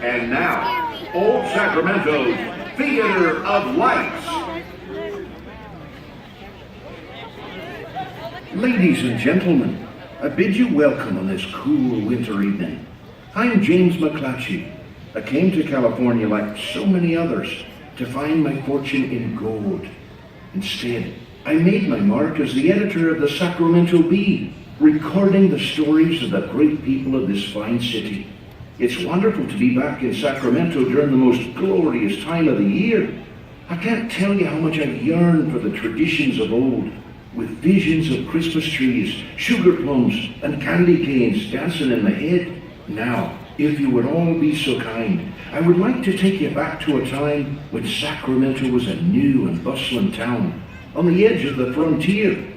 And now, Old Sacramento's Theater of Lights. Ladies and gentlemen, I bid you welcome on this cool winter evening. I'm James McClatchy. I came to California like so many others to find my fortune in gold. Instead, I made my mark as the editor of the Sacramento Bee, recording the stories of the great people of this fine city. It's wonderful to be back in Sacramento during the most glorious time of the year. I can't tell you how much I yearn for the traditions of old, with visions of Christmas trees, sugar plums, and candy canes dancing in my head. Now, if you would all be so kind, I would like to take you back to a time when Sacramento was a new and bustling town on the edge of the frontier.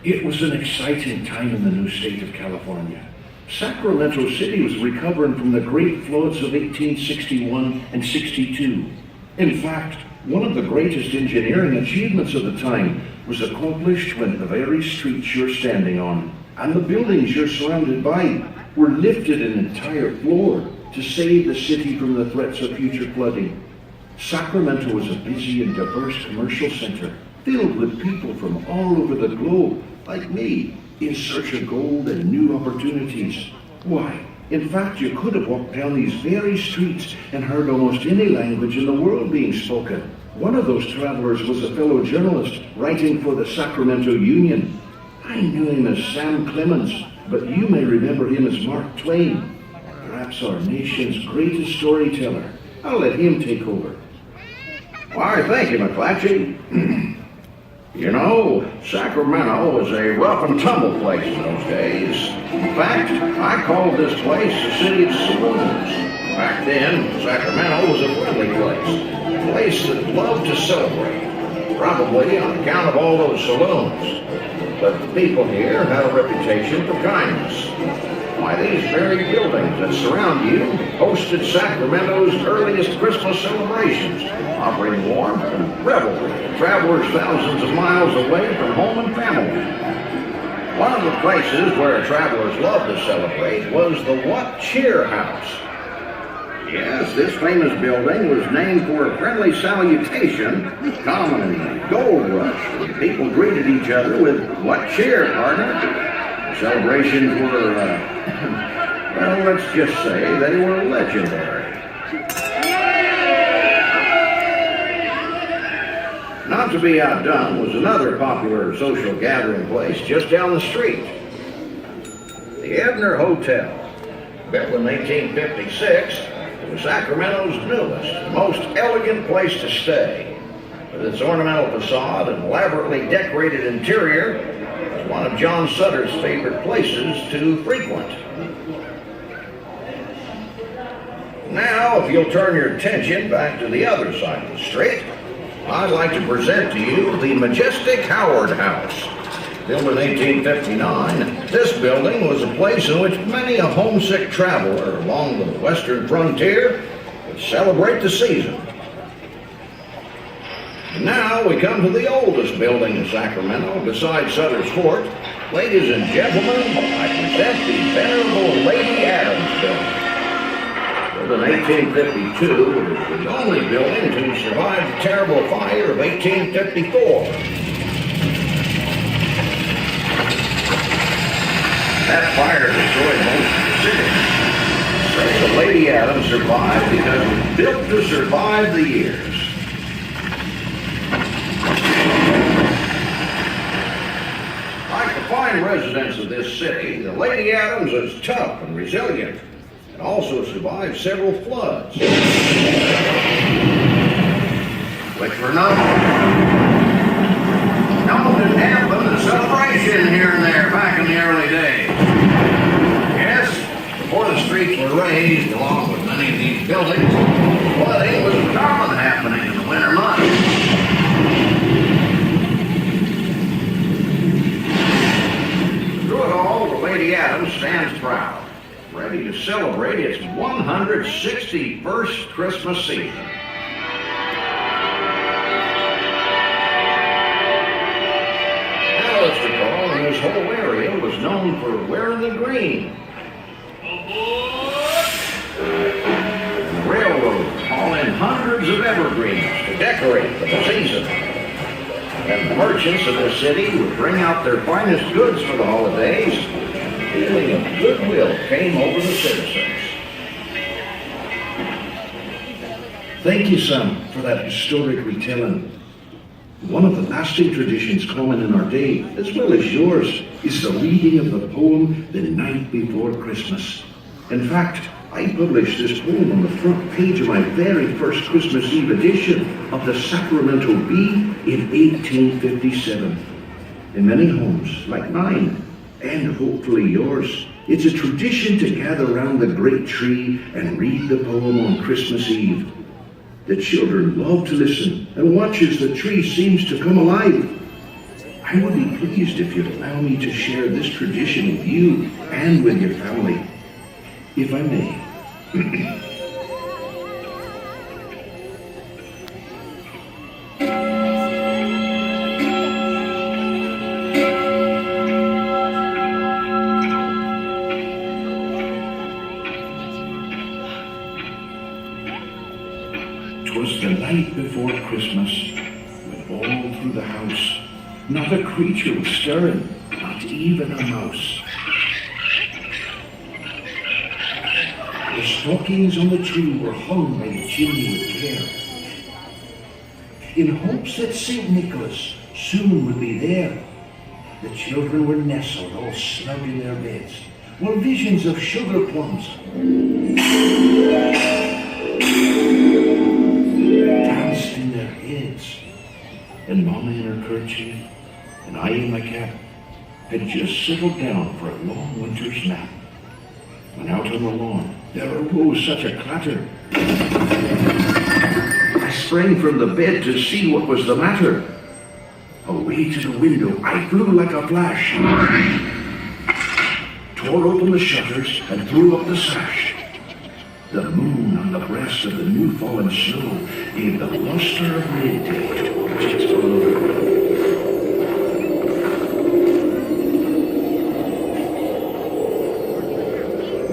It was an exciting time in the new state of California. Sacramento City was recovering from the great floods of 1861 and 62. In fact, one of the greatest engineering achievements of the time was accomplished when the very streets you're standing on and the buildings you're surrounded by were lifted an entire floor to save the city from the threats of future flooding. Sacramento was a busy and diverse commercial center filled with people from all over the globe, like me, in search of gold and new opportunities. Why, in fact, you could have walked down these very streets and heard almost any language in the world being spoken. One of those travelers was a fellow journalist writing for the Sacramento Union. I knew him as Sam Clemens, but you may remember him as Mark Twain, perhaps our nation's greatest storyteller. I'll let him take over. Why, thank you, McClatchy. You know, Sacramento was a rough and tumble place in those days. In fact, I called this place the city of saloons. Back then, Sacramento was a friendly place that loved to celebrate, probably on account of all those saloons. But the people here had a reputation for kindness. Why, these very buildings that surround you hosted Sacramento's earliest Christmas celebrations, offering warmth and revelry to travelers thousands of miles away from home and family. One of the places where travelers loved to celebrate was the What Cheer House. Yes, this famous building was named for a friendly salutation common in the gold rush, when people greeted each other with "What cheer, partner?" Celebrations were, well, let's just say they were legendary. Not to be outdone was another popular social gathering place just down the street. The Ebner Hotel, built in 1856, it was Sacramento's newest and most elegant place to stay. With its ornamental facade and elaborately decorated interior, it was one of John Sutter's favorite places to frequent. Now, if you'll turn your attention back to the other side of the street, I'd like to present to you the majestic Howard House. Built in 1859, this building was a place in which many a homesick traveler along the western frontier would celebrate the season. And now we come to the oldest building in Sacramento, besides Sutter's Fort. Ladies and gentlemen, I present the venerable Lady Adams Building. Built in 1852, it was the only building to survive the terrible fire of 1854. That fire destroyed most of the city. So the Lady Adams survived because it was built to survive the years. Like the fine residents of this city, the Lady Adams is tough and resilient, and also survived several floods, which were not to dampen the celebration here and there back in the early days. Yes, before the streets were raised, along with many of these buildings, flooding was common happening in the winter months. Through it all, the Lady Adams stands proud, ready to celebrate its 161st Christmas season. This whole area was known for wearing the green. trees to decorate for the season. And the merchants of the city would bring out their finest goods for the holidays. A feeling of goodwill came over the citizens. Thank you, Sam, for that historic retelling. One of the lasting traditions common in our day, as well as yours, is the reading of the poem The Night Before Christmas. In fact, I published this poem on the front page of my very first Christmas Eve edition of the Sacramento Bee in 1857. In many homes, like mine, and hopefully yours, it's a tradition to gather around the great tree and read the poem on Christmas Eve. The children love to listen and watch as the tree seems to come alive. I would be pleased if you'd allow me to share this tradition with you and with your family, if I may. 'Twas the night before Christmas, when all through the house not a creature was stirring, not even a mouse. The stockings on the tree were hung by the chimney with care, in hopes that St. Nicholas soon would be there. The children were nestled all snug in their beds, while visions of sugar plums danced in their heads. And Mama in her kerchief, and I in my cap, had just settled down for a long winter's nap, when out on the lawn there arose such a clatter. I sprang from the bed to see what was the matter. Away to the window I flew like a flash, tore open the shutters and threw up the sash. The moon on the breast of the new fallen snow gave the luster of midday to objects below.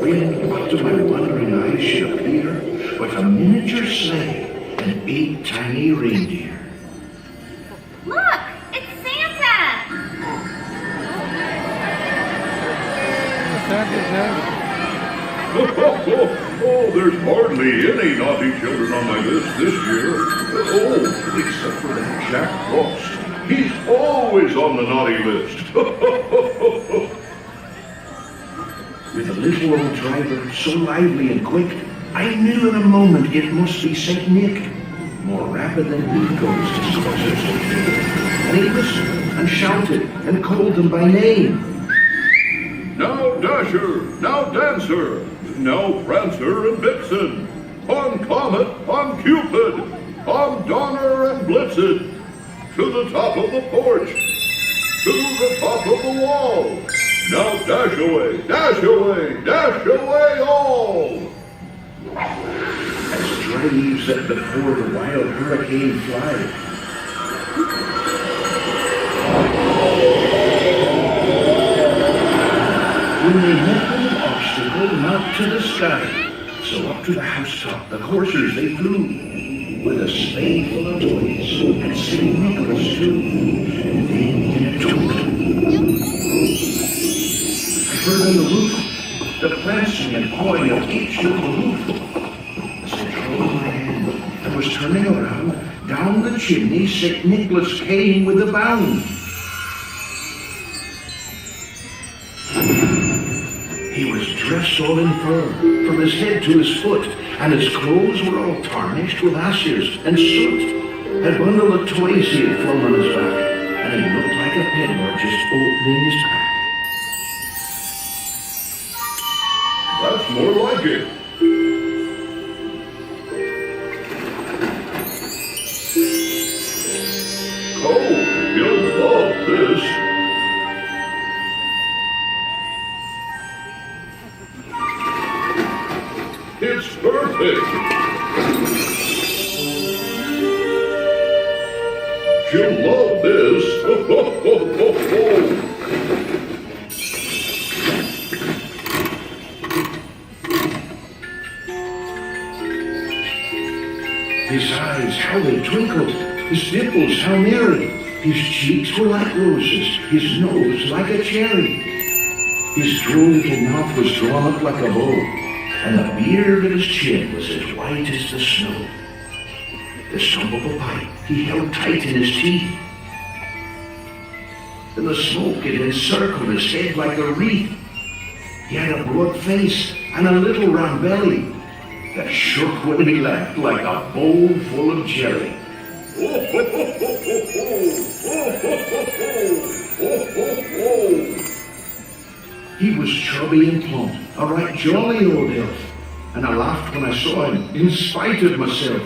When, what to my wondering eyes should appear but a miniature sleigh and 8 tiny reindeer. Look! It's Santa! Oh, there's hardly any naughty children on my list this year. Oh, except for that Jack Frost. He's always on the naughty list. With the little old driver so lively and quick, I knew in a moment it must be St. Nick. More rapid than he goes to soldiers. And he whistled and shouted and called them by name. Now Dasher, now Dancer, now Prancer and Vixen, on Comet, on Cupid, on Donner and Blitzen, to the top of the porch, to the top of the wall. Now dash away, dash away, dash away all! As dry leaves that before the wild hurricane fly. When they met with an obstacle, not to the sky, so up to the housetop the coursers they flew, with a sleigh full of toys, and St. Nicholas too. And then in a twinkling, I heard on the roof the prancing and pawing of each little hoof. As I held my hand and was turning around, down the chimney St. Nicholas came with a bound. He was dressed all in fur, from his head to his foot, and his clothes were all tarnished with ashes and soot. A bundle of toys he had flung on his back, and he looked like a peddler just opening his pack. That's more like it. Oh, you'll love this. It's perfect. You'll love this. Ho, ho, ho, ho, ho. His eyes, how they twinkled. His dimples, how merry. His cheeks were like roses. His nose like a cherry. His droll little mouth was drawn up like a bow, and the beard of his chin was as white as the snow. The stump of a pipe he held tight in his teeth, and the smoke it encircled his head like a wreath. He had a broad face and a little round belly that shook when he laughed like a bowl full of jelly. He was chubby and plump, a right jolly old elf, and I laughed when I saw him, in spite of myself.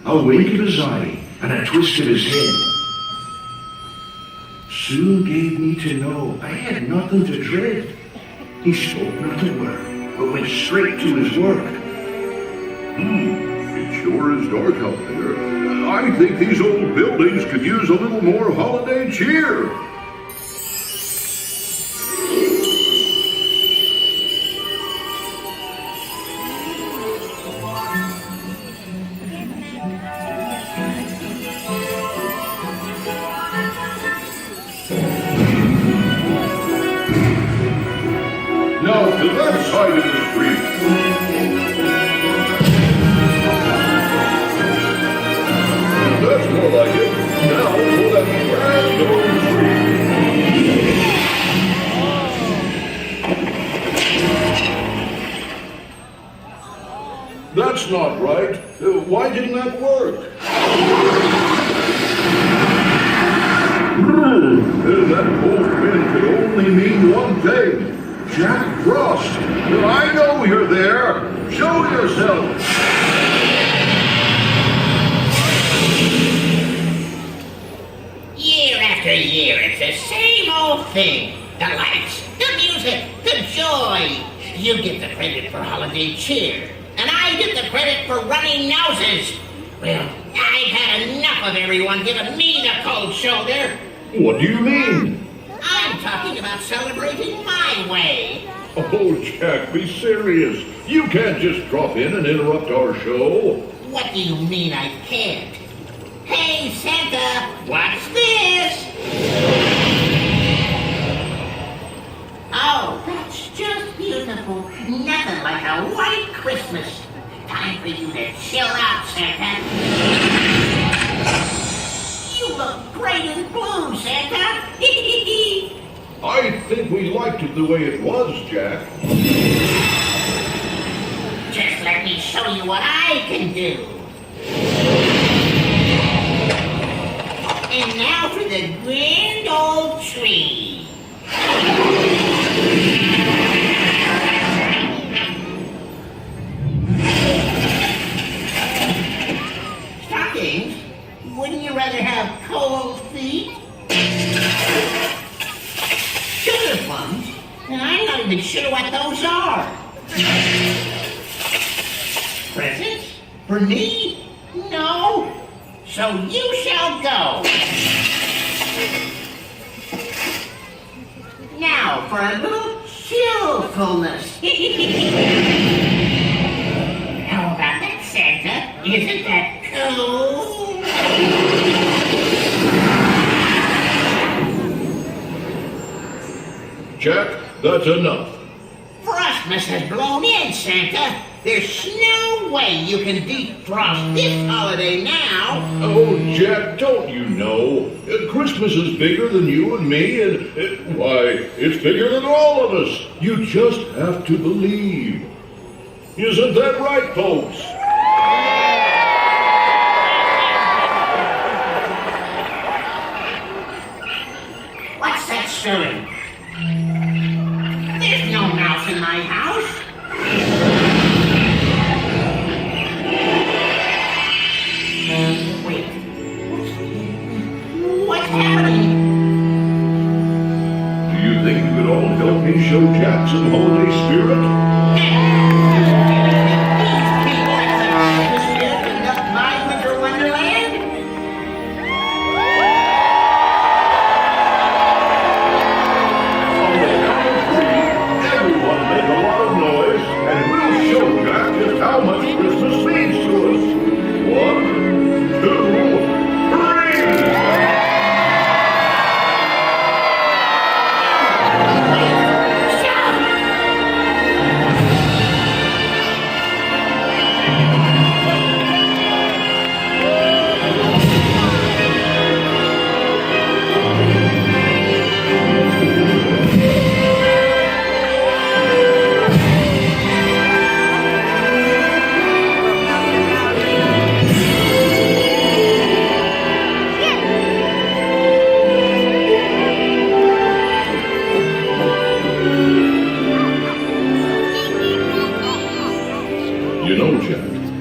A wink of his eye and a twist of his head soon gave me to know I had nothing to dread. He spoke not a word, but went straight to his work. It sure is dark out there. I think these old buildings could use a little more holiday cheer. Now, to that side of the street. That's more like it. Now for that grand old tree. That's not right. Why didn't that work? That cold wind could only mean one thing. Jack Frost. I know you're there. Show yourself. Year after year, it's the same old thing. The lights, the music, the joy. You get the credit for holiday cheer, and I get the credit for running noses. Well, I've had enough of everyone giving me the cold shoulder. What do you mean? I'm talking about celebrating my way. Oh, Jack, be serious. You can't just drop in and interrupt our show. What do you mean I can't? Hey, Santa, what's this? Oh, that's just beautiful. Nothing like a white Christmas. Time for you to chill out, Santa. You look great in blue, Santa. I think we liked it the way it was, Jack. Just let me show you what I can do. And now for the grand old tree. Stockings? Wouldn't you rather have cold feet? Sugar plums? And I'm not even sure what those are. Presents? For me? No. So you shall go. Now for a little chillfulness. How about that, Santa? Isn't that cool? Jack, that's enough. Frostmas has blown in, Santa. There's no way you can defrost this holiday now. Oh, Jack, don't you know? Christmas is bigger than you and me, and, why, it's bigger than all of us. You just have to believe. Isn't that right, folks? What's that stirring? There's no mouse in my house. Wait. What's happening? Do you think you could all help me show Jack some holiday spirit? These people have the spirit enough my winter wonderland? On the count of three, everyone make a lot of noise, and we'll show Jack just how much Christmas means to us.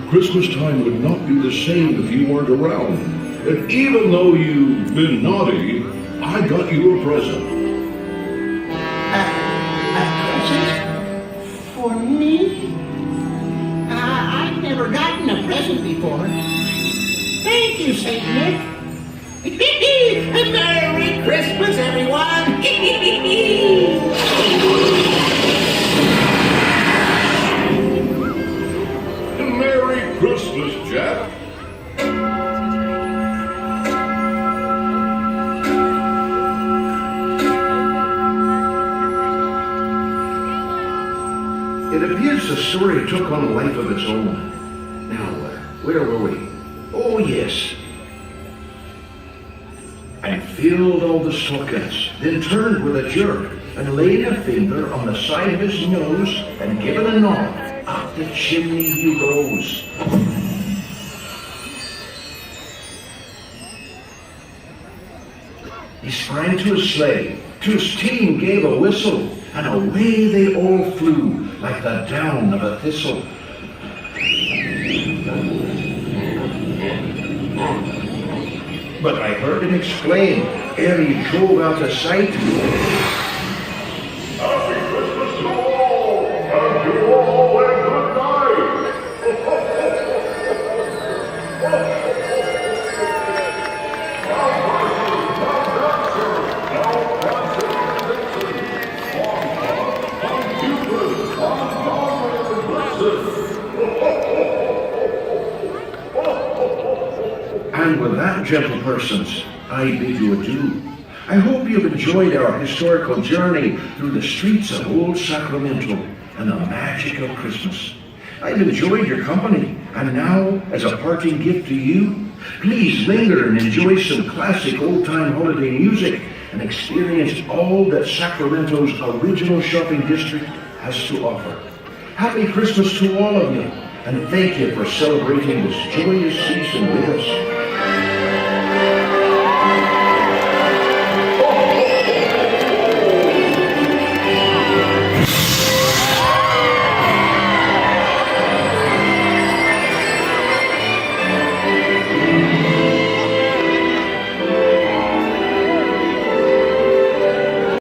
Christmas time would not be the same if you weren't around. And even though you've been naughty, I got you a present. A present? For me? I've never gotten a present before. Thank you, St. Nick. Merry Christmas, everyone! Merry Christmas, Jack. It appears the story took on a life of its own. Now, where were we? Oh, yes. And filled all the sockets, then turned with a jerk and laid a finger on the side of his nose and given a nod. Up the chimney he goes. He sprang to his sleigh, to his team gave a whistle, and away they all flew like the down of a thistle. But I heard him exclaim, ere he drove out of sight, Happy Christmas to all, and to all a good night. And with that, gentle persons, I bid you adieu. I hope you've enjoyed our historical journey through the streets of Old Sacramento and the magic of Christmas. I've enjoyed your company, and now, as a parting gift to you, please linger and enjoy some classic old-time holiday music and experience all that Sacramento's original shopping district has to offer. Happy Christmas to all of you, and thank you for celebrating this joyous season with us.